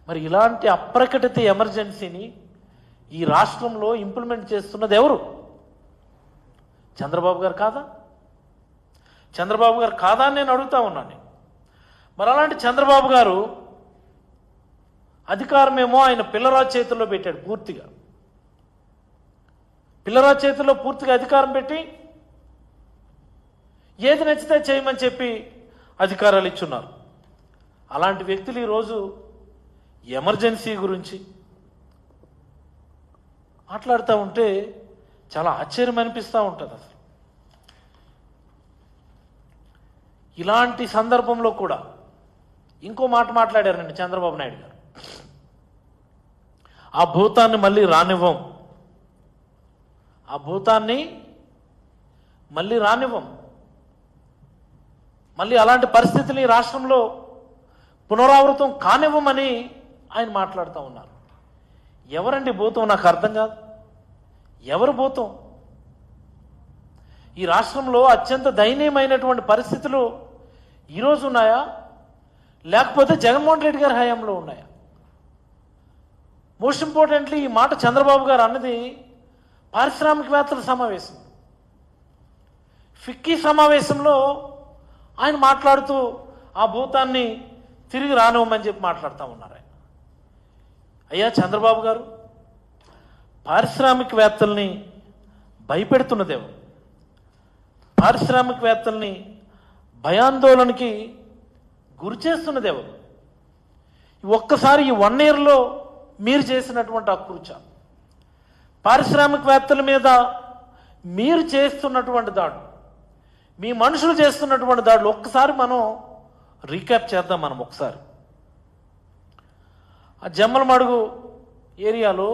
మరి ఇలాంటి అప్రకటిత ఎమర్జెన్సీని ఈ రాష్ట్రంలో ఇంప్లిమెంట్ చేస్తున్నది ఎవరు? చంద్రబాబు గారు కాదా? చంద్రబాబు గారు కాదా అని నేను అడుగుతా ఉన్నాను. మరి అలాంటి చంద్రబాబు గారు అధికారమేమో ఆయన పిల్లరాజు చేతుల్లో పెట్టాడు. పూర్తిగా పిల్లరాజు చేతుల్లో పూర్తిగా అధికారం పెట్టి ఏది నచ్చితే చేయమని చెప్పి అధికారాలు ఇచ్చున్నారు. అలాంటి వ్యక్తులు ఈరోజు ఎమర్జెన్సీ గురించి మాట్లాడుతూ ఉంటే చాలా ఆశ్చర్యం అనిపిస్తూ ఉంటుంది. అసలు ఇలాంటి సందర్భంలో కూడా ఇంకో మాట మాట్లాడారండి చంద్రబాబు నాయుడు గారు. ఆ భూతాన్ని మళ్ళీ రానివ్వం, ఆ భూతాన్ని మళ్ళీ రానివ్వం, మళ్ళీ అలాంటి పరిస్థితులు ఈ రాష్ట్రంలో పునరావృతం కానివ్వమని ఆయన మాట్లాడుతూ ఉన్నారు. ఎవరండి భూతం? నాకు అర్థం కాదు. ఎవరు భూతం? ఈ రాష్ట్రంలో అత్యంత దయనీయమైనటువంటి పరిస్థితులు ఈరోజు ఉన్నాయా, లేకపోతే జగన్మోహన్ రెడ్డి గారి హయాంలో ఉన్నాయా? మోస్ట్ ఇంపార్టెంట్లీ ఈ మాట చంద్రబాబు గారు అన్నది పారిశ్రామికవేత్తల సమావేశం, ఫిక్కీ సమావేశంలో ఆయన మాట్లాడుతూ ఆ భూతాన్ని తిరిగి రానివ్వమని చెప్పి మాట్లాడుతూ ఉన్నారు. ఆయన అయ్యా చంద్రబాబు గారు, పారిశ్రామికవేత్తల్ని భయపెడుతున్నదేమో, పారిశ్రామికవేత్తల్ని భయాందోళనకి గురి చేస్తున్నదేమో. ఒక్కసారి ఈ 1 yearలో మీరు చేసినటువంటి అకృత్య, పారిశ్రామికవేత్తల మీద మీరు చేస్తున్నటువంటి దాడులు, మీ మనుషులు చేస్తున్నటువంటి దాడులు ఒక్కసారి మనం రీక్యాప్ చేద్దాం. మనం ఒకసారి ఆ జమ్మలమడుగు ఏరియాలో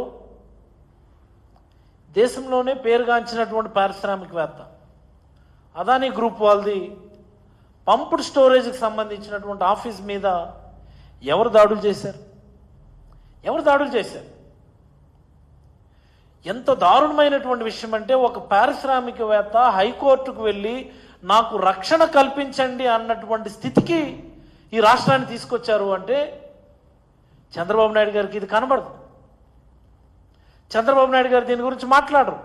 దేశంలోనే పేరుగాంచినటువంటి పారిశ్రామికవేత్త అదానీ గ్రూప్ వాళ్ళది పంప్డ్ స్టోరేజ్కి సంబంధించినటువంటి ఆఫీస్ మీద ఎవరు దాడులు చేశారు? ఎవరు దాడులు చేశారు? ఎంత దారుణమైనటువంటి విషయం అంటే, ఒక పారిశ్రామికవేత్త హైకోర్టుకు వెళ్ళి నాకు రక్షణ కల్పించండి అన్నటువంటి స్థితికి ఈ రాష్ట్రాన్ని తీసుకొచ్చారు అంటే చంద్రబాబు నాయుడు గారికి ఇది కనబడదు. చంద్రబాబు నాయుడు గారు దీని గురించి మాట్లాడరు.